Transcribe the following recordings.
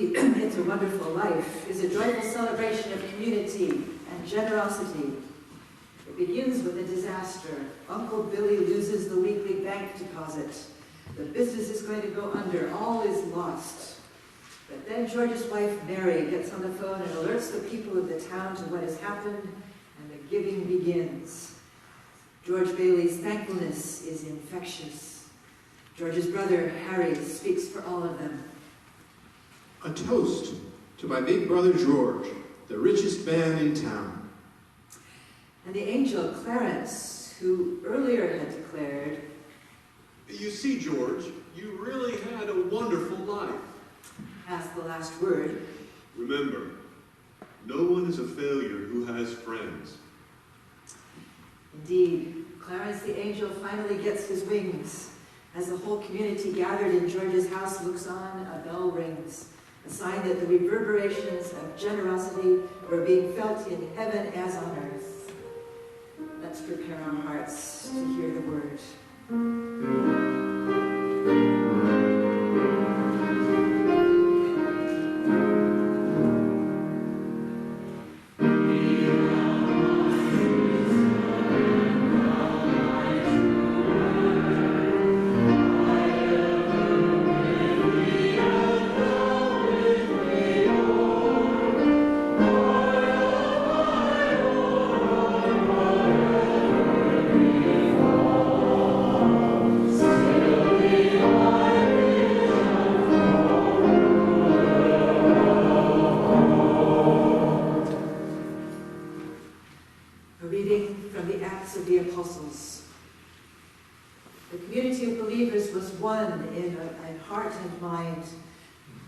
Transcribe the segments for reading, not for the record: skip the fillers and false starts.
Truly, It's a Wonderful Life is a joyful celebration of community and generosity. It begins with a disaster. Uncle Billy loses the weekly bank deposit. The business is going to go under. All is lost. But then George's wife, Mary, gets on the phone and alerts the people of the town to what has happened, and the giving begins. George Bailey's thankfulness is infectious. George's brother, Harry, speaks for all of them. A toast to my big brother George, the richest man in town. And the angel Clarence, who earlier had declared, "You see, George, you really had a wonderful life," has the last word. Remember, no one is a failure who has friends. Indeed, Clarence the angel finally gets his wings. As the whole community gathered in George's house looks on, a bell rings, a sign that the reverberations of generosity were being felt in heaven as on earth. Let's prepare our hearts to hear the word.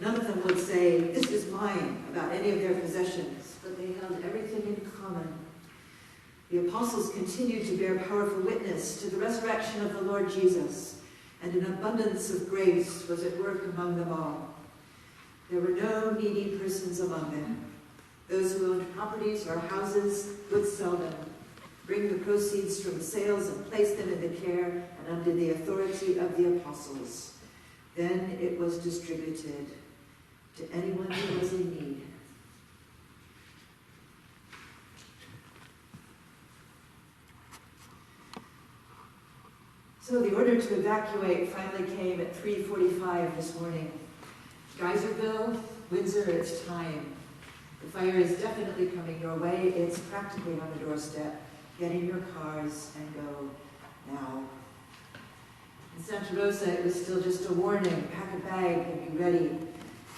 None of them would say, "This is mine," about any of their possessions, but they held everything in common. The apostles continued to bear powerful witness to the resurrection of the Lord Jesus, and an abundance of grace was at work among them all. There were no needy persons among them. Those who owned properties or houses would sell them, bring the proceeds from sales and place them in the care and under the authority of the apostles. Then it was distributed to anyone who was in need. So the order to evacuate finally came at 3:45 this morning. Geyserville, Windsor, it's time. The fire is definitely coming your way. It's practically on the doorstep. Get in your cars and go now. In Santa Rosa, it was still just a warning. Pack a bag and be ready.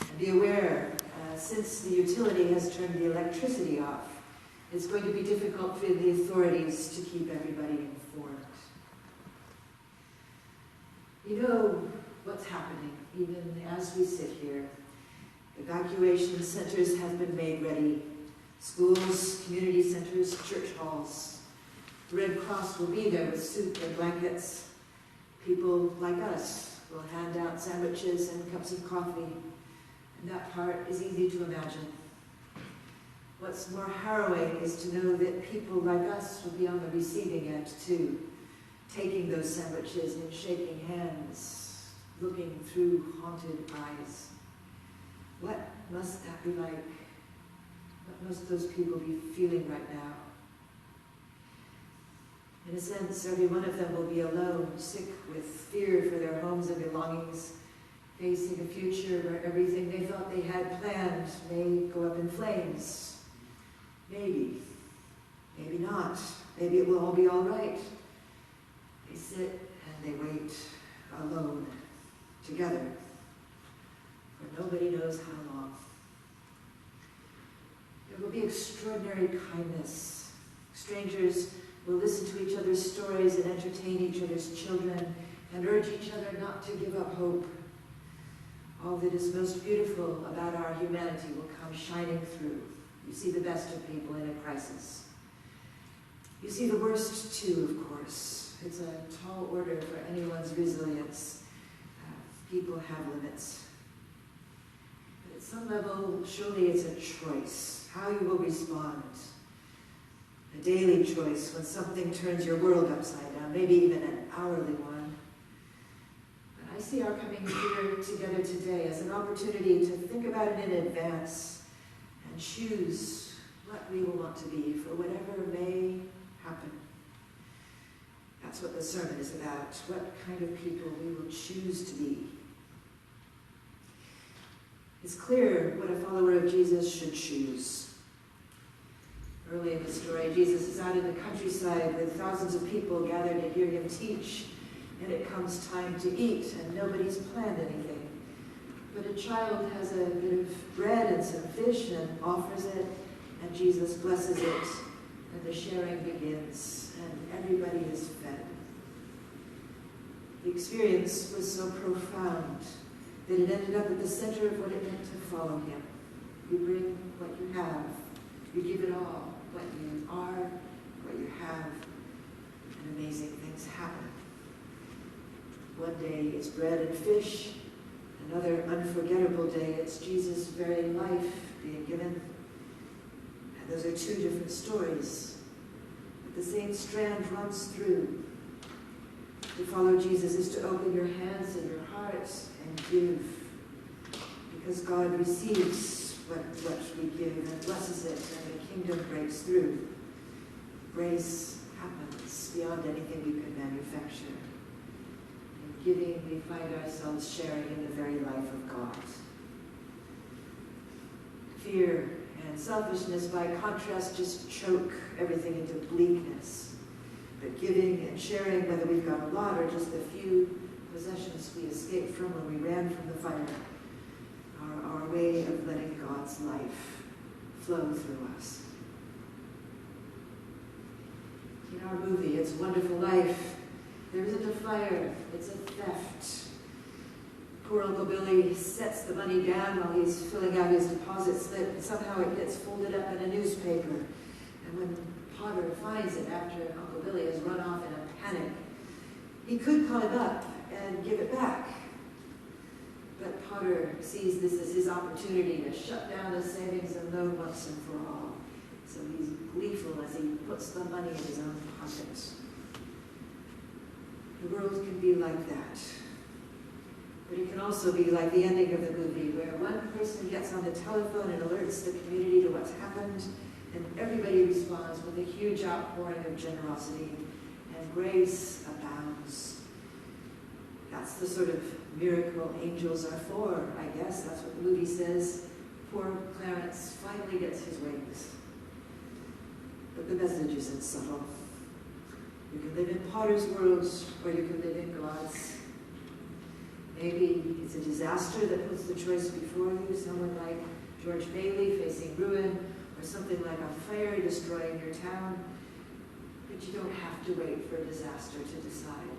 And be aware, since the utility has turned the electricity off, it's going to be difficult for the authorities to keep everybody informed. You know what's happening, even as we sit here. Evacuation centers have been made ready. Schools, community centers, church halls. The Red Cross will be there with soup and blankets. People like us will hand out sandwiches and cups of coffee. And that part is easy to imagine. What's more harrowing is to know that people like us will be on the receiving end too, taking those sandwiches and shaking hands, looking through haunted eyes. What must that be like? What must those people be feeling right now? In a sense, every one of them will be alone, sick with fear for their homes and belongings, facing a future where everything they thought they had planned may go up in flames. Maybe. Maybe not. Maybe it will all be all right. They sit and they wait alone, together, for nobody knows how long. There will be extraordinary kindness. Strangers will listen to each other's stories and entertain each other's children and urge each other not to give up hope. All that is most beautiful about our humanity will come shining through. You see the best of people in a crisis. You see the worst too, of course. It's a tall order for anyone's resilience. People have limits. But at some level, surely it's a choice, how you will respond. A daily choice when something turns your world upside down, maybe even an hourly one. But I see our coming here together today as an opportunity to think about it in advance and choose what we will want to be for whatever may happen. That's what the sermon is about, what kind of people we will choose to be. It's clear what a follower of Jesus should choose. Early in the story, Jesus is out in the countryside with thousands of people gathered to hear him teach, and it comes time to eat, and nobody's planned anything. But a child has a bit of bread and some fish and offers it, and Jesus blesses it, and the sharing begins, and everybody is fed. The experience was so profound that it ended up at the center of what it meant to follow him. You bring what you have, you give it all, what you are, what you have, and amazing things happen. One day it's bread and fish, another unforgettable day it's Jesus' very life being given. And those are two different stories, but the same strand runs through. To follow Jesus is to open your hands and your hearts and give, because God receives what we give and blesses it, and the kingdom breaks through. Grace happens beyond anything we could manufacture. In giving, we find ourselves sharing in the very life of God. Fear and selfishness, by contrast, just choke everything into bleakness. But giving and sharing, whether we've got a lot or just a few possessions we escaped from when we ran from the fire, are our way of letting God's life flow through us. In our movie, It's a Wonderful Life, there isn't a fire, it's a theft. Poor Uncle Billy sets the money down while he's filling out his deposit slip, and somehow it gets folded up in a newspaper. And when Potter finds it after Uncle Billy has run off in a panic, he could climb up and give it back. But Potter sees this as his opportunity to shut down the savings and loan once and for all. So he's gleeful as he puts the money in his own pocket. The world can be like that. But it can also be like the ending of the movie, where one person gets on the telephone and alerts the community to what's happened, and everybody responds with a huge outpouring of generosity, and grace abounds. That's the sort of miracle angels are for, I guess. That's what the movie says. Poor Clarence finally gets his wings. But the message isn't subtle. You can live in Potter's world, or you can live in God's. Maybe it's a disaster that puts the choice before you, someone like George Bailey facing ruin, or something like a fire destroying your town. But you don't have to wait for a disaster to decide.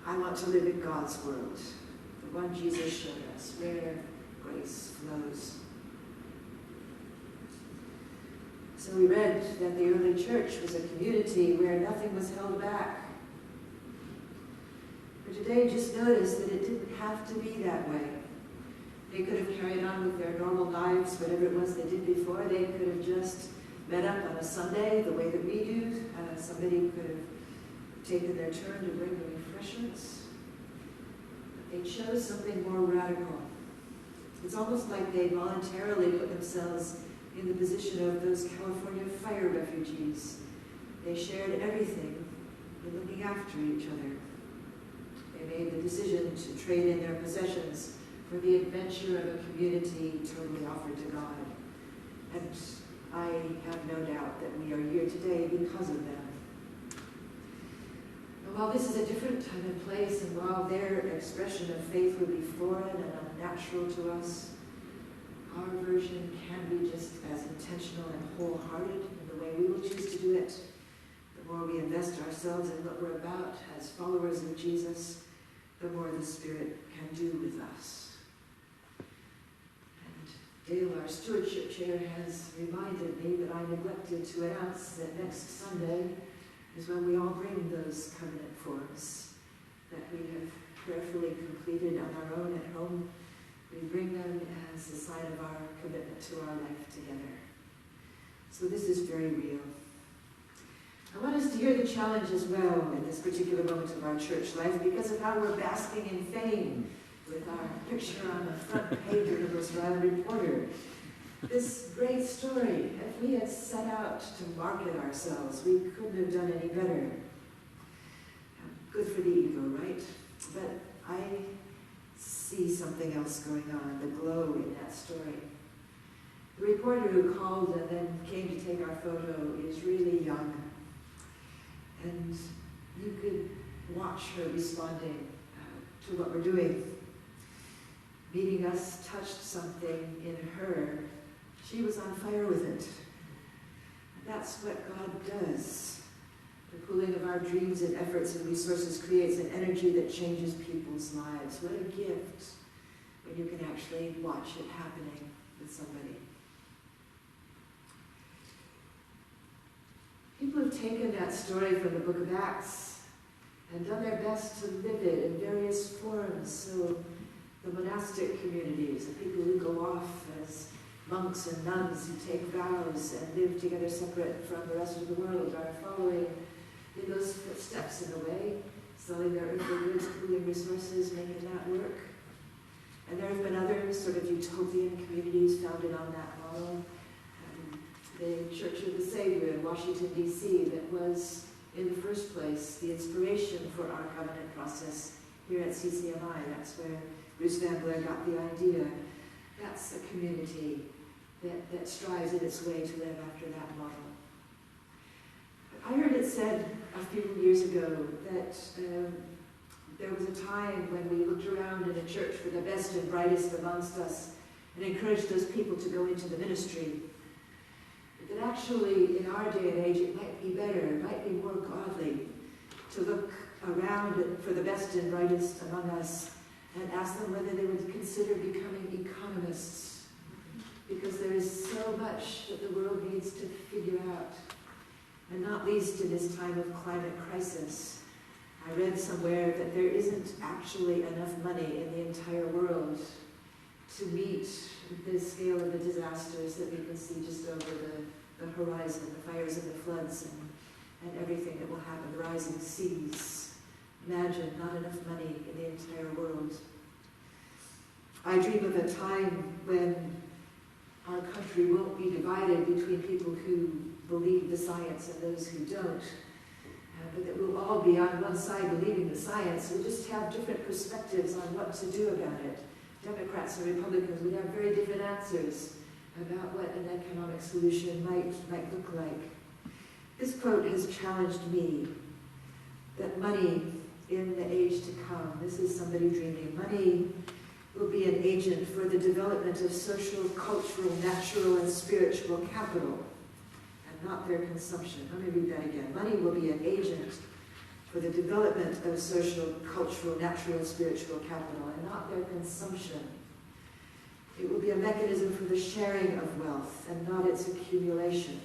I want to live in God's world, the one Jesus showed us, where grace flows. So we read that the early church was a community where nothing was held back. For today, just notice that it didn't have to be that way. They could have carried on with their normal lives, whatever it was they did before. They could have just met up on a Sunday the way that we do. Somebody could have taken their turn to bring the refreshments. But they chose something more radical. It's almost like they voluntarily put themselves in the position of those California fire refugees. They shared everything in looking after each other. They made the decision to trade in their possessions for the adventure of a community totally offered to God. And I have no doubt that we are here today because of them. And while this is a different time and place, and while their expression of faith would be foreign and unnatural to us, our version can be just as intentional and wholehearted in the way we will choose to do it. The more we invest ourselves in what we're about as followers of Jesus, the more the Spirit can do with us. And Dale, our stewardship chair, has reminded me that I neglected to announce that next Sunday is when we all bring those covenant forms that we have prayerfully completed on our own at home. We bring them as a sign of our commitment to our life together. So this is very real. I want us to hear the challenge as well in this particular moment of our church life because of how we're basking in fame with our picture on the front page of the Most Violent Reporter. This great story, if we had set out to market ourselves, we couldn't have done any better. Good for the ego, right? But I see something else going on, the glow in that story. The reporter who called and then came to take our photo is really young. And you could watch her responding to what we're doing. Meeting us touched something in her. She was on fire with it. That's what God does. The pooling of our dreams and efforts and resources creates an energy that changes people's lives. What a gift when you can actually watch it happening with somebody. People have taken that story from the book of Acts and done their best to live it in various forms. So the monastic communities, the people who go off as monks and nuns who take vows and live together separate from the rest of the world, are following in those footsteps in a way, selling their earthly goods, pooling resources, making that work. And there have been other sort of utopian communities founded on that model. The Church of the Savior in Washington, D.C., that was, in the first place, the inspiration for our covenant process here at CCMI. That's where Bruce Van Blair got the idea. That's a community that strives in its way to live after that model. I heard it said a few years ago that there was a time when we looked around in a church for the best and brightest amongst us and encouraged those people to go into the ministry. But that actually, in our day and age, it might be better, it might be more godly to look around for the best and brightest among us and ask them whether they would consider becoming economists. Because there is so much that the world needs to figure out, and not least in this time of climate crisis. I read somewhere that there isn't actually enough money in the entire world to meet the scale of the disasters that we can see just over the horizon, the fires and the floods and everything that will happen, the rising seas. Imagine not enough money in the entire world. I dream of a time when our country won't be divided between people who believe the science and those who don't, but that we'll all be on one side believing the science. We'll just have different perspectives on what to do about it. Democrats and Republicans would have very different answers about what an economic solution might look like. This quote has challenged me, that money in the age to come, this is somebody dreaming, money will be an agent for the development of social, cultural, natural, and spiritual capital, and not their consumption. Let me read that again. Money will be an agent for the development of social, cultural, natural, and spiritual capital, and not their consumption. It will be a mechanism for the sharing of wealth, and not its accumulation.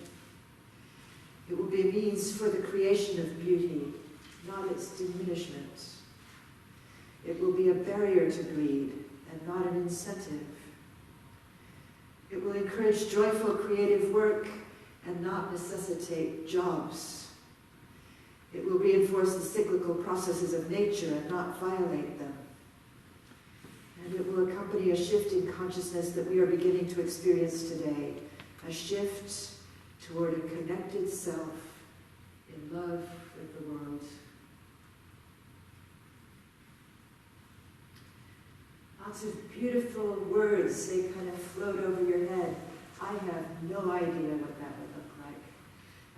It will be a means for the creation of beauty, not its diminishment. It will be a barrier to greed, and not an incentive. It will encourage joyful creative work and not necessitate jobs. It will reinforce the cyclical processes of nature and not violate them. And it will accompany a shift in consciousness that we are beginning to experience today, a shift toward a connected self in love with the world. Lots of beautiful words, they kind of float over your head. I have no idea what that would look like.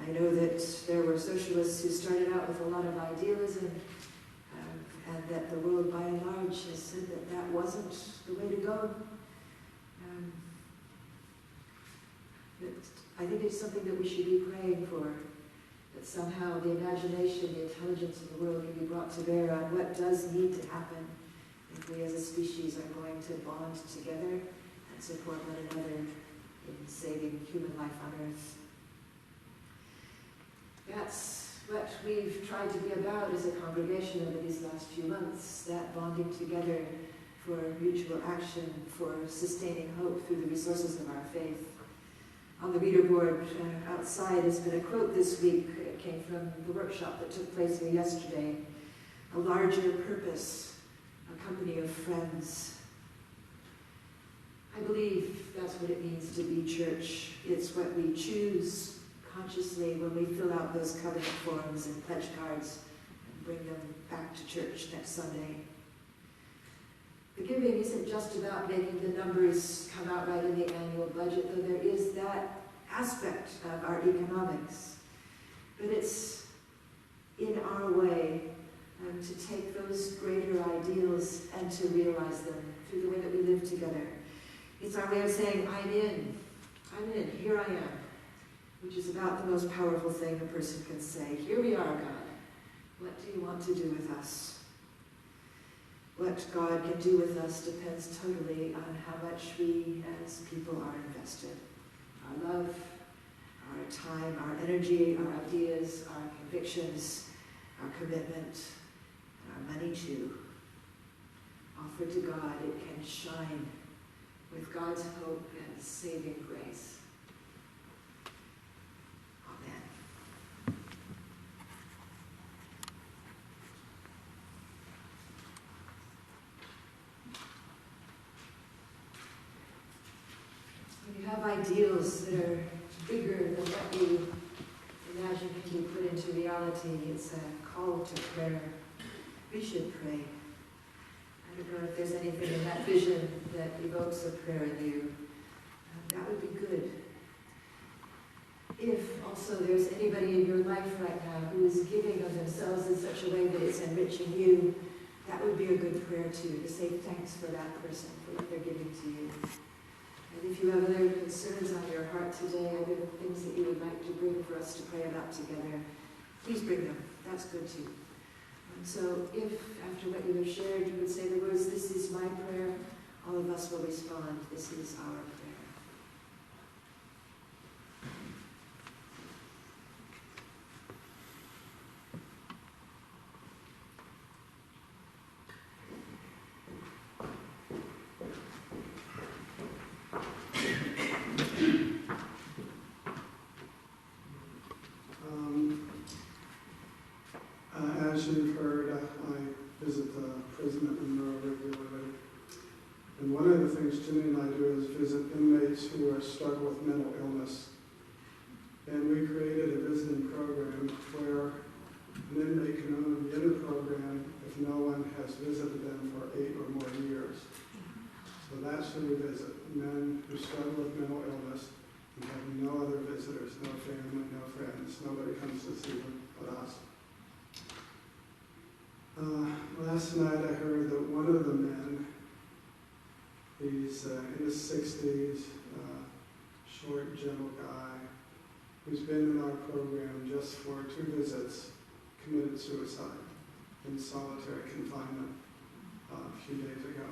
I know that there were socialists who started out with a lot of idealism, and that the world by and large has said that that wasn't the way to go. But I think it's something that we should be praying for, that somehow the imagination, the intelligence of the world can be brought to bear on what does need to happen if we as a species are going to bond together and support one another in saving human life on Earth. That's what we've tried to be about as a congregation over these last few months, that bonding together for mutual action, for sustaining hope through the resources of our faith. On the reader board outside has been a quote this week. It came from the workshop that took place here yesterday. A larger purpose, a company of friends. I believe that's what it means to be church. It's what we choose consciously when we fill out those covenant forms and pledge cards and bring them back to church next Sunday. The giving isn't just about making the numbers come out right in the annual budget, though there is that aspect of our economics. But it's in our way to take those greater ideals and to realize them through the way that we live together. It's our way of saying, I'm in, here I am, which is about the most powerful thing a person can say. Here we are, God. What do you want to do with us? What God can do with us depends totally on how much we as people are invested. Our love, our time, our energy, our ideas, our convictions, our commitment, and our money too. Offered to God, it can shine with God's hope and saving grace. Amen. When you have ideals that are bigger than what you imagine can be put into reality, it's a call to prayer. We should pray. I don't know if there's anything in that vision that evokes a prayer in you. That would be good. If also there's anybody in your life right now who is giving of themselves in such a way that it's enriching you, that would be a good prayer too, to say thanks for that person, for what they're giving to you. And if you have other concerns on your heart today, other things that you would like to bring for us to pray about together, please bring them. That's good too. So if, after what you have shared, you would say the words, "This is my prayer," all of us will respond, "This is our prayer." As you've heard, I visit the prison at Monroe regularly. And one of the things Ginny and I do is visit inmates who struggle with mental illness. And we created a visiting program where an inmate can only be in the program if no one has visited them for 8 or more years. So that's who we visit, men who struggle with mental illness and have no other visitors, no family, no friends. Nobody comes to see them but us. Last night I heard that one of the men, he's in his 60s, short, gentle guy, who's been in our program just for 2 visits, committed suicide in solitary confinement a few days ago.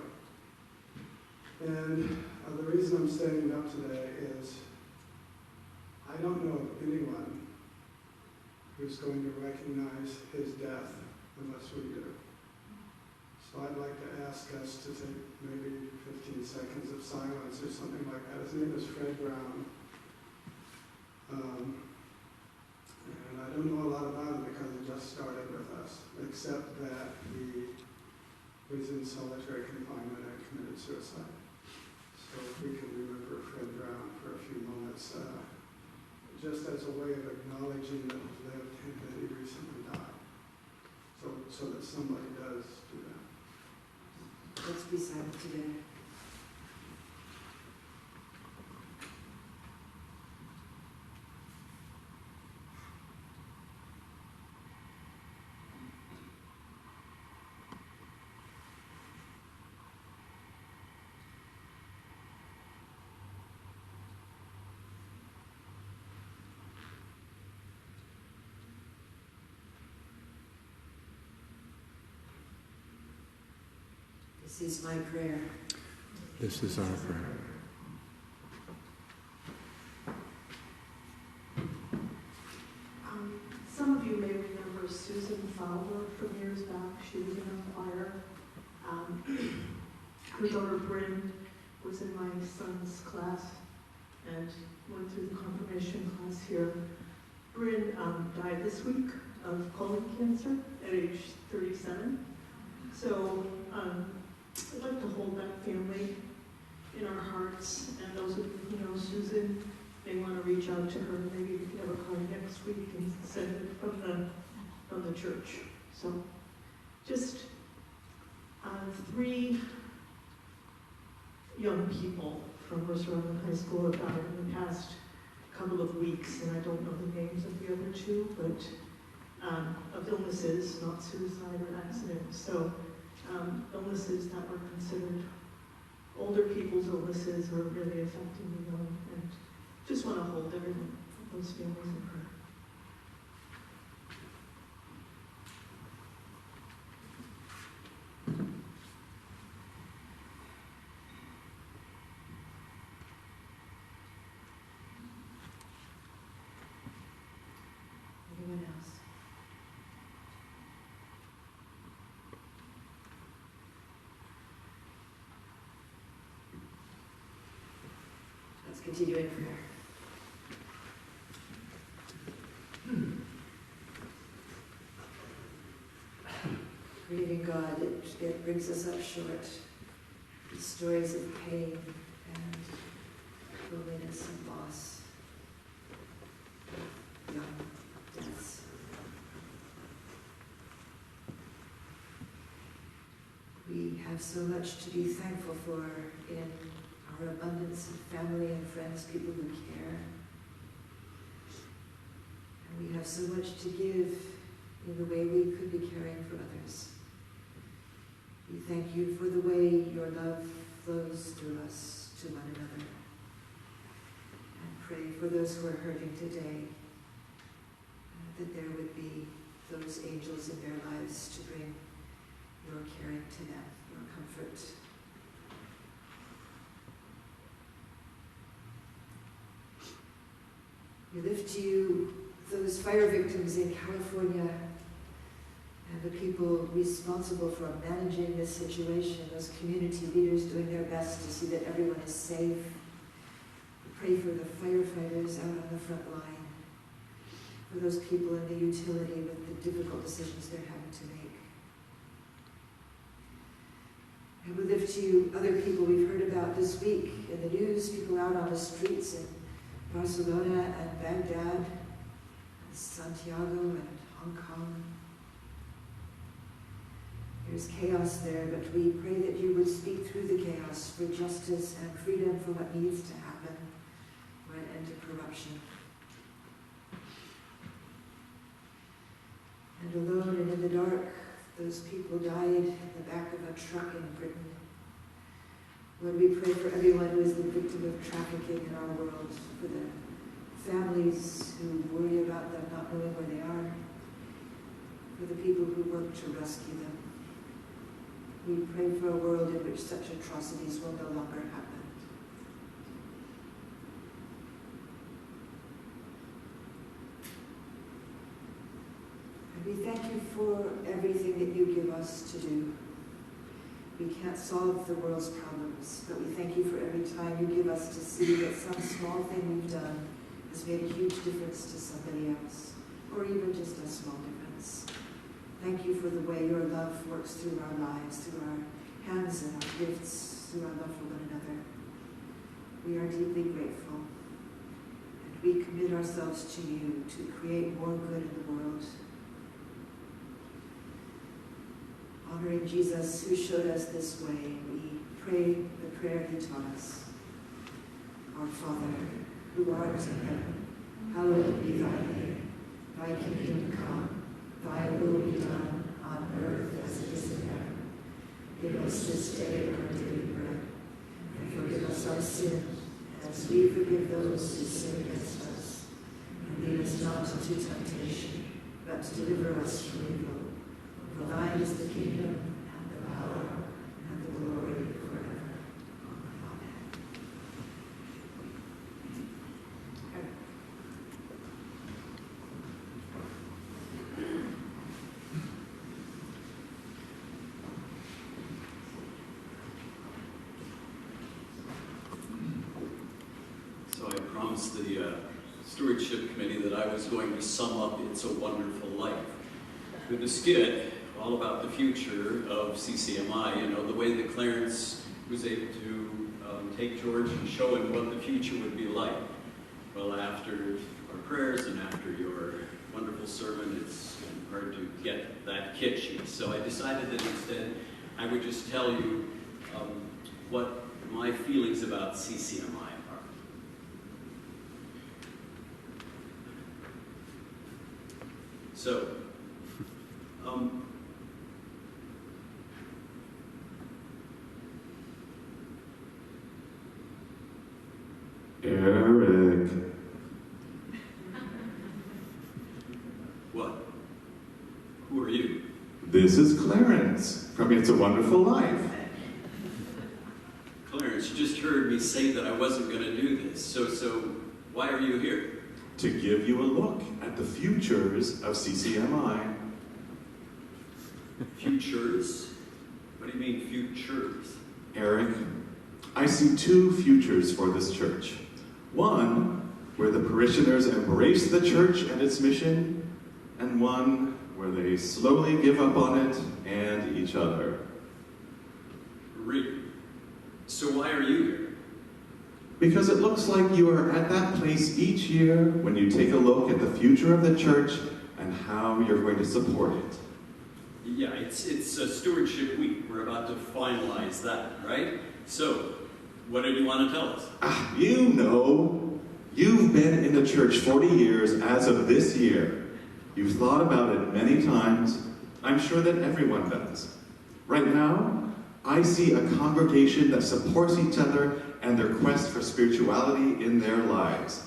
And the reason I'm standing up today is I don't know of anyone who's going to recognize his death unless we do. So I'd like to ask us to take maybe 15 seconds of silence or something like that. His name is Fred Brown. And I don't know a lot about him because he just started with us, except that he was in solitary confinement and committed suicide. So if we could remember Fred Brown for a few moments, just as a way of acknowledging that he lived and that he recently died. So that somebody does do that. Let's be silent together. This is my prayer. This is our prayer. Some of you may remember Susan Fowler from years back. She was in our choir. Her daughter Bryn was in my son's class and went through the confirmation class here. Bryn died this week of colon cancer at age 37. So I'd like to hold that family in our hearts, and those of you who know Susan may want to reach out to her. Maybe we can have a call next week and send it from the church. So just 3 young people from Mercer Island High School have died in the past couple of weeks, and I don't know the names of the other 2, but of illnesses, not suicide or accidents. So illnesses that were considered older people's illnesses are really affecting the young, and just want to hold everyone, those families in prayer. Anyone else? Let's continue in prayer. Grieving God, it brings us up short. The stories of pain and loneliness and loss, young deaths. We have so much to be thankful for in our abundance of family and friends, people who care. And we have so much to give in the way we could be caring for others. We thank you for the way your love flows through us to one another. And pray for those who are hurting today, that there would be those angels in their lives to bring your caring to them, your comfort. We lift to you those fire victims in California and the people responsible for managing this situation, those community leaders doing their best to see that everyone is safe. We pray for the firefighters out on the front line, for those people in the utility with the difficult decisions they're having to make. And we lift to you other people we've heard about this week in the news, people out on the streets in Barcelona and Baghdad, and Santiago and Hong Kong. There's chaos there, but we pray that you would speak through the chaos for justice and freedom for what needs to happen, for an end to corruption. And alone and in the dark, those people died in the back of a truck in Britain. Lord, we pray for everyone who is the victim of trafficking in our world, for the families who worry about them not knowing where they are, for the people who work to rescue them. We pray for a world in which such atrocities will no longer happen. And we thank you for everything that you give us to do. We can't solve the world's problems, but we thank you for every time you give us to see that some small thing we've done has made a huge difference to somebody else, or even just a small difference. Thank you for the way your love works through our lives, through our hands and our gifts, through our love for one another. We are deeply grateful, and we commit ourselves to you to create more good in the world. Honoring Jesus, who showed us this way, we pray the prayer he taught us. Our Father, who art in heaven, hallowed be thy name. Thy kingdom come. Thy will be done on earth as it is in heaven. Give us this day our daily bread, and forgive us our sins, as we forgive those who sin against us. And lead us not into temptation, but deliver us from evil. For thine is the kingdom, and the power, and the glory forever. Amen. So I was going to sum up It's a Wonderful Life with a skit all about the future of CCMI, you know, the way that Clarence was able to take George and show him what the future would be like. Well, after our prayers and after your wonderful sermon, it's hard to get that kitschy. So I decided that instead I would just tell you what my feelings about CCMI are. So, Eric. What? Who are you? This is Clarence from It's a Wonderful Life. Clarence, you just heard me say that I wasn't going to do this. So why are you here? To give you a look at the futures of CCMI. Futures? What do you mean, futures? Eric, I see two futures for this church. One, where the parishioners embrace the church and its mission, and one where they slowly give up on it and each other. Really? So why are you here? Because it looks like you are at that place each year when you take a look at the future of the church and how you're going to support it. Yeah, it's a stewardship week. We're about to finalize that, right? So, what did you want to tell us? You know, you've been in the church 40 years as of this year. You've thought about it many times. I'm sure that everyone does. Right now, I see a congregation that supports each other and their quest for spirituality in their lives.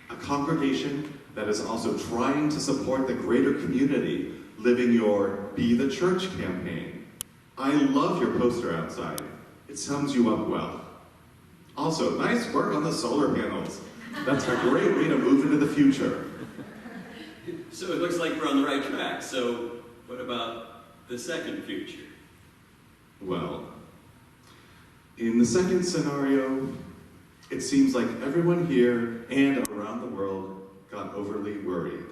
A congregation that is also trying to support the greater community, living your Be the Church campaign. I love your poster outside. It sums you up well. Also, nice work on the solar panels. That's a great way to move into the future. So it looks like we're on the right track. So what about the second future? Well, in the second scenario, it seems like everyone here and around the world got overly worried,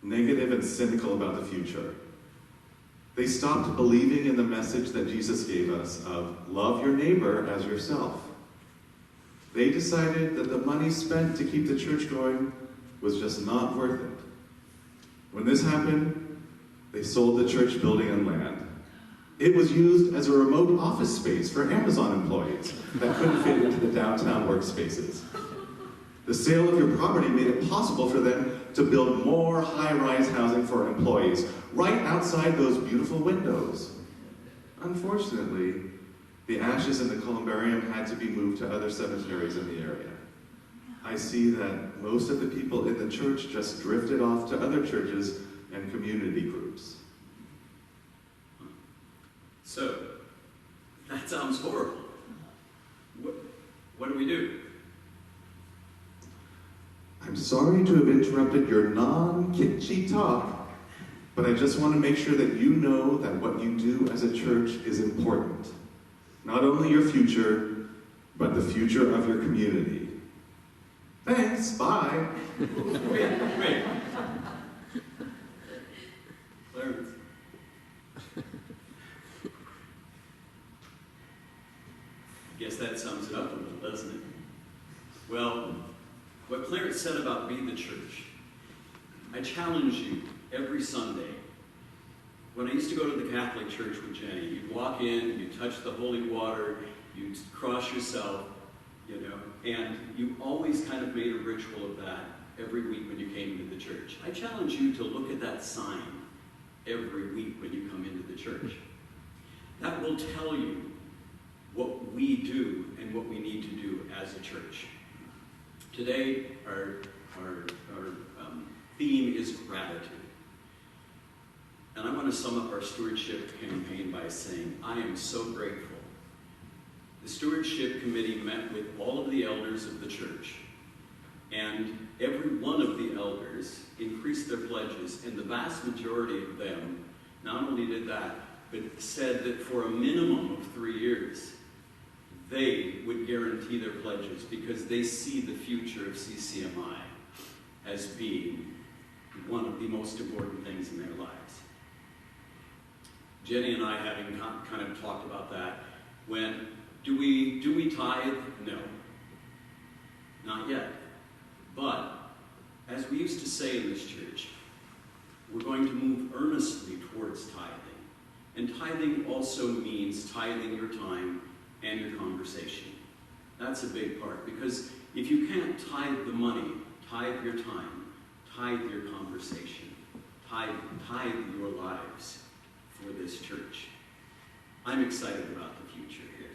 negative and cynical about the future. They stopped believing in the message that Jesus gave us of love your neighbor as yourself. They decided that the money spent to keep the church going was just not worth it. When this happened, they sold the church building and land. It was used as a remote office space for Amazon employees that couldn't fit into the downtown workspaces. The sale of your property made it possible for them to build more high-rise housing for employees right outside those beautiful windows. Unfortunately, the ashes in the columbarium had to be moved to other cemeteries in the area. I see that most of the people in the church just drifted off to other churches and community groups. So, that sounds horrible. What do we do? I'm sorry to have interrupted your non-kitschy talk, but I just want to make sure that you know that what you do as a church is important. Not only your future, but the future of your community. Thanks, bye. Wait. Clarence. I guess that sums it up a little, doesn't it? Well, what Clarence said about Be the Church, I challenge you every Sunday. When I used to go to the Catholic Church with Jenny, you'd walk in, you'd touch the holy water, you'd cross yourself, you know, and you always kind of made a ritual of that every week when you came into the church. I challenge you to look at that sign every week when you come into the church. That will tell you what we do and what we need to do as a church. Today, our theme is gratitude. And I want to sum up our stewardship campaign by saying, I am so grateful. The stewardship committee met with all of the elders of the church, and every one of the elders increased their pledges, and the vast majority of them not only did that, but said that for a minimum of 3 years, they would guarantee their pledges because they see the future of CCMI as being one of the most important things in their lives. Jenny and I, having kind of talked about that, do we tithe? No, not yet. But as we used to say in this church, we're going to move earnestly towards tithing. And tithing also means tithing your time and your conversation. That's a big part, because if you can't tithe the money, tithe your time, tithe your conversation, tithe your lives for this church. I'm excited about the future here.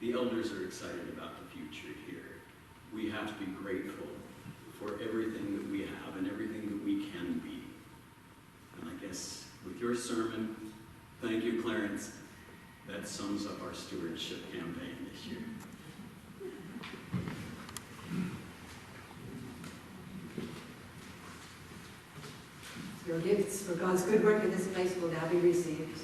The elders are excited about the future here. We have to be grateful for everything that we have and everything that we can be. And I guess with your sermon, thank you, Clarence, that sums up our stewardship campaign this year. Your gifts for God's good work in this place will now be received.